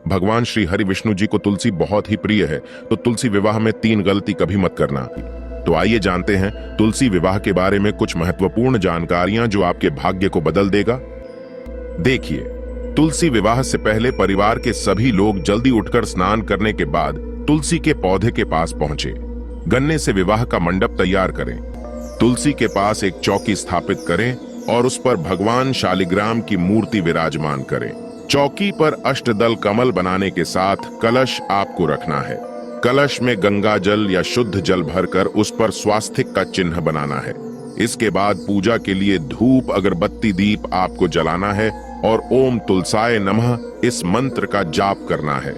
भगवान श्री हरि विष्णु जी को तुलसी बहुत ही प्रिय है, तो तुलसी विवाह में 3 गलती कभी मत करना। तो आइए जानते हैं तुलसी विवाह के बारे में कुछ महत्वपूर्ण जानकारियां जो आपके भाग्य को बदल देगा। देखिए, तुलसी विवाह से पहले परिवार के सभी लोग जल्दी उठकर स्नान करने के बाद तुलसी के पौधे के पास पहुंचे। गन्ने से विवाह का मंडप तैयार करें। तुलसी के पास एक चौकी स्थापित करें और उस पर भगवान शालिग्राम की मूर्ति विराजमान करें। चौकी पर अष्टदल कमल बनाने के साथ कलश आपको रखना है। कलश में गंगा जल या शुद्ध जल भरकर उस पर स्वास्तिक का चिन्ह बनाना है। इसके बाद पूजा के लिए धूप, अगरबत्ती, दीप आपको जलाना है और ओम तुलसाय नमः इस मंत्र का जाप करना है।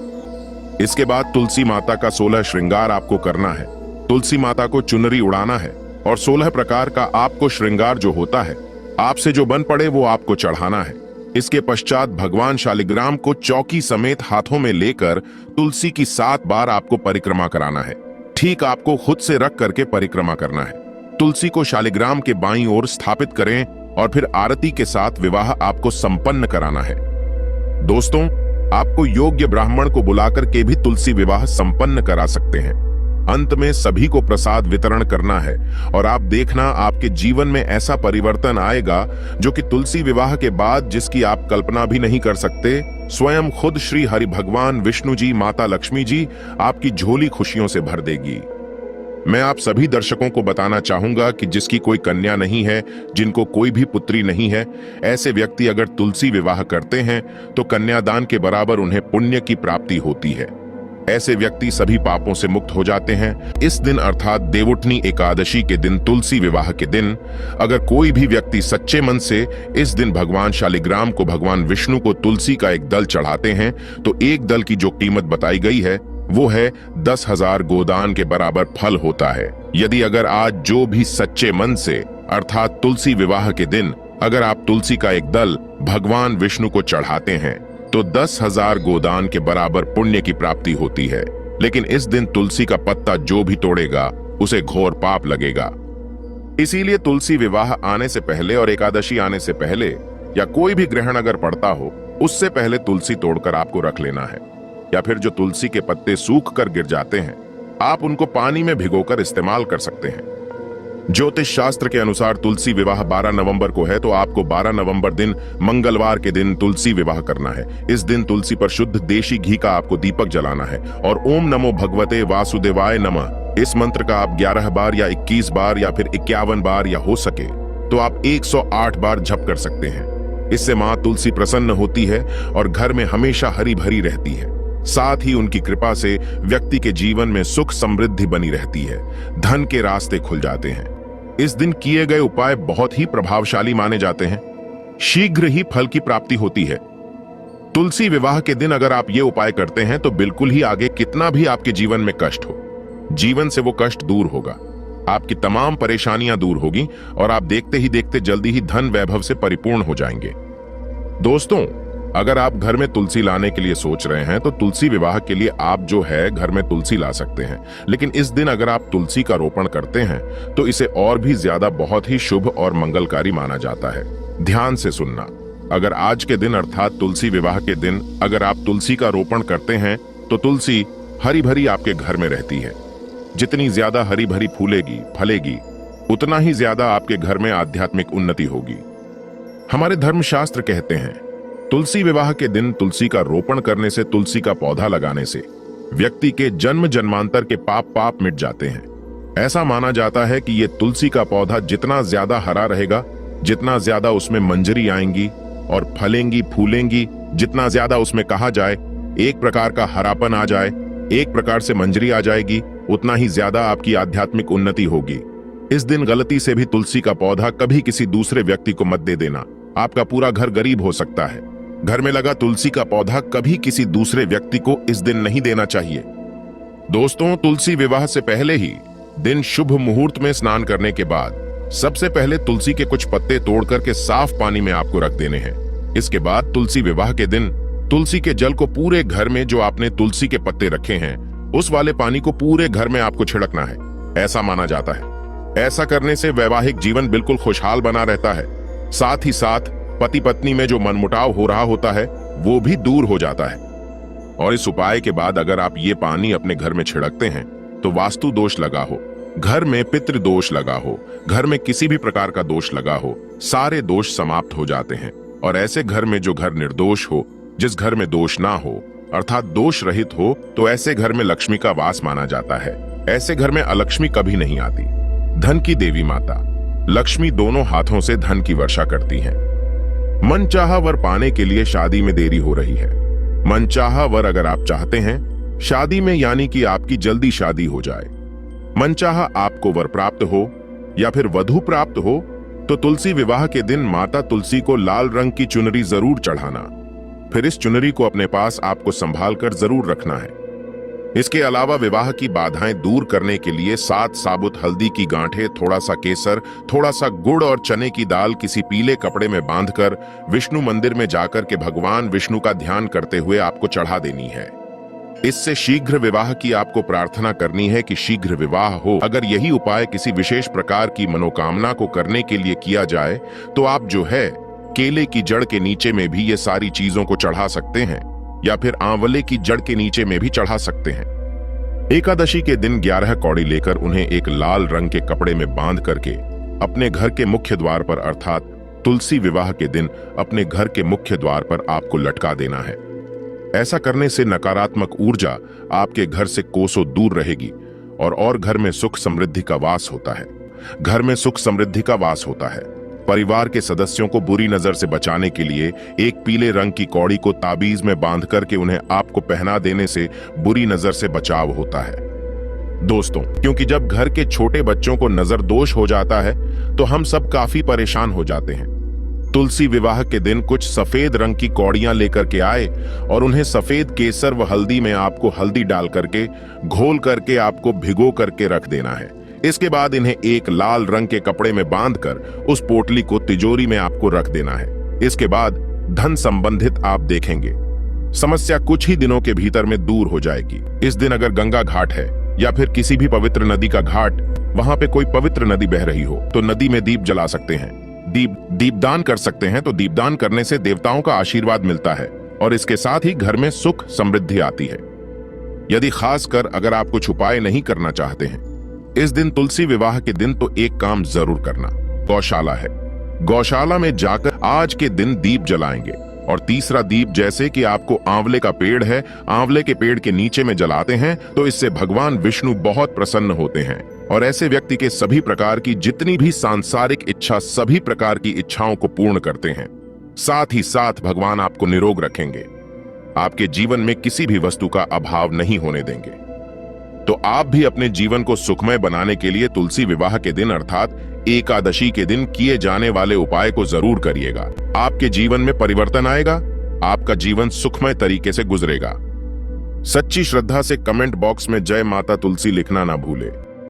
इसके बाद तुलसी माता का 16 श्रृंगार आपको करना है। तुलसी माता को चुनरी उड़ाना है और 16 प्रकार का आपको श्रृंगार जो होता है, आपसे जो बन पड़े वो आपको चढ़ाना है। इसके पश्चात भगवान शालिग्राम को चौकी समेत हाथों में लेकर तुलसी की 7 बार आपको परिक्रमा कराना है। ठीक आपको खुद से रख करके परिक्रमा करना है। तुलसी को शालिग्राम के बाईं ओर स्थापित करें और फिर आरती के साथ विवाह आपको संपन्न कराना है। दोस्तों, आपको योग्य ब्राह्मण को बुलाकर के भी तुलसी विवाह संपन्न करा सकते हैं। अंत में सभी को प्रसाद वितरण करना है और आप देखना आपके जीवन में ऐसा परिवर्तन आएगा जो कि तुलसी विवाह के बाद जिसकी आप कल्पना भी नहीं कर सकते। स्वयं खुद श्री हरि भगवान विष्णु जी, माता लक्ष्मी जी आपकी झोली खुशियों से भर देगी। मैं आप सभी दर्शकों को बताना चाहूंगा कि जिसकी कोई कन्या नहीं है, जिनको कोई भी पुत्री नहीं है, ऐसे व्यक्ति अगर तुलसी विवाह करते हैं तो कन्यादान के बराबर उन्हें पुण्य की प्राप्ति होती है। ऐसे व्यक्ति सभी पापों से मुक्त हो जाते हैं। इस दिन अर्थात देवउठनी एकादशी के दिन, तुलसी विवाह के दिन, अगर कोई भी व्यक्ति सच्चे मन से इस दिन भगवान शालिग्राम को, भगवान विष्णु को तुलसी का एक दल चढ़ाते हैं तो एक दल की जो कीमत बताई गई है वो है 10,000 गोदान के बराबर फल होता है। यदि अगर आज जो भी सच्चे मन से अर्थात तुलसी विवाह के दिन अगर आप तुलसी का एक दल भगवान विष्णु को चढ़ाते हैं तो 10,000 गोदान के बराबर पुण्य की प्राप्ति होती है। लेकिन इस दिन तुलसी का पत्ता जो भी तोड़ेगा उसे घोर पाप लगेगा। इसीलिए तुलसी विवाह आने से पहले और एकादशी आने से पहले या कोई भी ग्रहण अगर पड़ता हो उससे पहले तुलसी तोड़कर आपको रख लेना है। या फिर जो तुलसी के पत्ते सूख कर गिर जाते हैं, आप उनको पानी में भिगोकर इस्तेमाल कर सकते हैं। ज्योतिष शास्त्र के अनुसार तुलसी विवाह 12 नवंबर को है, तो आपको 12 नवंबर दिन मंगलवार के दिन तुलसी विवाह करना है। इस दिन तुलसी पर शुद्ध देशी घी का आपको दीपक जलाना है और ओम नमो भगवते वासुदेवाय नमः इस मंत्र का आप 11 बार या 21 बार या फिर 51 बार या हो सके तो आप 108 बार जप कर सकते हैं। इससे मां तुलसी प्रसन्न होती है और घर में हमेशा हरी भरी रहती है। साथ ही उनकी कृपा से व्यक्ति के जीवन में सुख समृद्धि बनी रहती है, धन के रास्ते खुल जाते हैं। इस दिन किए गए उपाय बहुत ही प्रभावशाली माने जाते हैं। शीघ्र ही फल की प्राप्ति होती है। तुलसी विवाह के दिन अगर आप ये उपाय करते हैं तो बिल्कुल ही आगे कितना भी आपके जीवन में कष्ट हो, जीवन से वो कष्ट दूर होगा। आपकी तमाम परेशानियां दूर होगी और आप देखते ही देखते जल्दी ही धन वैभव से परिपूर्ण हो जाएंगे। दोस्तों, अगर आप घर में तुलसी लाने के लिए सोच रहे हैं तो तुलसी विवाह के लिए आप जो है घर में तुलसी ला सकते हैं। लेकिन इस दिन अगर आप तुलसी का रोपण करते हैं तो इसे और भी ज्यादा बहुत ही शुभ और मंगलकारी माना जाता है। ध्यान से सुनना, अगर आज के दिन अर्थात तुलसी विवाह के दिन अगर आप तुलसी का रोपण करते हैं तो तुलसी हरी भरी आपके घर में रहती है। जितनी ज्यादा हरी भरी फूलेगी, फलेगी, उतना ही ज्यादा आपके घर में आध्यात्मिक उन्नति होगी। हमारे धर्मशास्त्र कहते हैं तुलसी विवाह के दिन तुलसी का रोपण करने से, तुलसी का पौधा लगाने से व्यक्ति के जन्म जन्मांतर के पाप मिट जाते हैं। ऐसा माना जाता है कि ये तुलसी का पौधा जितना ज्यादा हरा रहेगा, जितना ज्यादा उसमें मंजरी आएंगी और फलेंगी फूलेंगी, जितना ज्यादा उसमें कहा जाए एक प्रकार का हरापन आ जाए, एक प्रकार से मंजरी आ जाएगी, उतना ही ज्यादा आपकी आध्यात्मिक उन्नति होगी। इस दिन गलती से भी तुलसी का पौधा कभी किसी दूसरे व्यक्ति को मत दे देना। आपका पूरा घर गरीब हो सकता है। घर में लगा तुलसी का पौधा कभी किसी दूसरे व्यक्ति को इस दिन नहीं देना चाहिए। दोस्तों, तुलसी विवाह से पहले ही दिन शुभ मुहूर्त में स्नान करने के बाद सबसे पहले तुलसी के कुछ पत्ते तोड़ करके साफ पानी में आपको रख देने हैं। इसके बाद तुलसी विवाह के दिन तुलसी के जल को पूरे घर में, जो आपने तुलसी के पत्ते रखे हैं उस वाले पानी को पूरे घर में आपको छिड़कना है, ऐसा माना जाता है। ऐसा करने से वैवाहिक जीवन बिल्कुल खुशहाल बना रहता है। साथ ही साथ पति पत्नी में जो मनमुटाव हो रहा होता है वो भी दूर हो जाता है। और इस उपाय के बाद अगर आप ये पानी अपने घर में छिड़कते हैं तो वास्तु दोष लगा हो, घर में पितृ दोष लगा हो, घर में किसी भी प्रकार का दोष लगा हो, सारे दोष समाप्त हो जाते हैं। और ऐसे घर में जो घर निर्दोष हो, जिस घर में दोष ना हो अर्थात दोष रहित हो, तो ऐसे घर में लक्ष्मी का वास माना जाता है। ऐसे घर में अलक्ष्मी कभी नहीं आती। धन की देवी माता लक्ष्मी दोनों हाथों से धन की वर्षा करती हैं। मनचाहा वर पाने के लिए शादी में देरी हो रही है। मनचाहा वर अगर आप चाहते हैं शादी में, यानी कि आपकी जल्दी शादी हो जाए, मनचाहा आपको वर प्राप्त हो या फिर वधू प्राप्त हो, तो तुलसी विवाह के दिन माता तुलसी को लाल रंग की चुनरी जरूर चढ़ाना। फिर इस चुनरी को अपने पास आपको संभाल कर जरूर रखना है। इसके अलावा विवाह की बाधाएं दूर करने के लिए 7 साबुत हल्दी की गांठें, थोड़ा सा केसर, थोड़ा सा गुड़ और चने की दाल किसी पीले कपड़े में बांधकर विष्णु मंदिर में जाकर के भगवान विष्णु का ध्यान करते हुए आपको चढ़ा देनी है। इससे शीघ्र विवाह की आपको प्रार्थना करनी है कि शीघ्र विवाह हो। अगर यही उपाय किसी विशेष प्रकार की मनोकामना को करने के लिए किया जाए तो आप जो है केले की जड़ के नीचे में भी ये सारी चीजों को चढ़ा सकते हैं या फिर आंवले की जड़ के नीचे में भी चढ़ा सकते हैं। एकादशी के दिन 11 कौड़ी लेकर उन्हें एक लाल रंग के कपड़े में बांध करके अपने घर के मुख्य द्वार पर अर्थात तुलसी विवाह के दिन अपने घर के मुख्य द्वार पर आपको लटका देना है। ऐसा करने से नकारात्मक ऊर्जा आपके घर से कोसों दूर रहेगी और घर में सुख समृद्धि का वास होता है। घर में सुख समृद्धि का वास होता है। परिवार के सदस्यों को बुरी नजर से बचाने के लिए एक पीले रंग की कौड़ी को ताबीज में बांध करके उन्हें आपको पहना देने से बुरी नजर से बचाव होता है। दोस्तों, क्योंकि जब घर के छोटे बच्चों को नजर दोष हो जाता है तो हम सब काफी परेशान हो जाते हैं। तुलसी विवाह के दिन कुछ सफेद रंग की कौड़ियां लेकर के आए और उन्हें सफेद केसर व हल्दी में आपको हल्दी डाल करके घोल करके आपको भिगो करके रख देना है। इसके बाद इन्हें एक लाल रंग के कपड़े में बांधकर उस पोटली को तिजोरी में आपको रख देना है। इसके बाद धन संबंधित आप देखेंगे समस्या कुछ ही दिनों के भीतर में दूर हो जाएगी। इस दिन अगर गंगा घाट है या फिर किसी भी पवित्र नदी का घाट, वहां पे कोई पवित्र नदी बह रही हो तो नदी में दीप जला सकते हैं, दीपदान कर सकते हैं। तो दीपदान करने से देवताओं का आशीर्वाद मिलता है और इसके साथ ही घर में सुख समृद्धि आती है। यदि खासकर अगर आप कुछ उपाय नहीं करना चाहते हैं इस दिन तुलसी विवाह के दिन, तो एक काम जरूर करना। गौशाला है, गौशाला में जाकर आज के दिन दीप जलाएंगे। और तीसरा दीप जैसे कि आपको आंवले का पेड़ है, आंवले के पेड़ के नीचे में जलाते हैं तो इससे भगवान विष्णु बहुत प्रसन्न होते हैं और ऐसे व्यक्ति के सभी प्रकार की जितनी भी सांसारिक इच्छा, सभी प्रकार की इच्छाओं को पूर्ण करते हैं। साथ ही साथ भगवान आपको निरोग रखेंगे, आपके जीवन में किसी भी वस्तु का अभाव नहीं होने देंगे। तो आप भी अपने जीवन को सुखमय बनाने के लिए तुलसी विवाह के दिन अर्थात एकादशी के दिन किए जाने वाले उपाय को जरूर करिएगा। आपके जीवन में परिवर्तन आएगा, आपका जीवन सुखमय तरीके से गुजरेगा। सच्ची श्रद्धा से कमेंट बॉक्स में जय माता तुलसी लिखना ना भूले।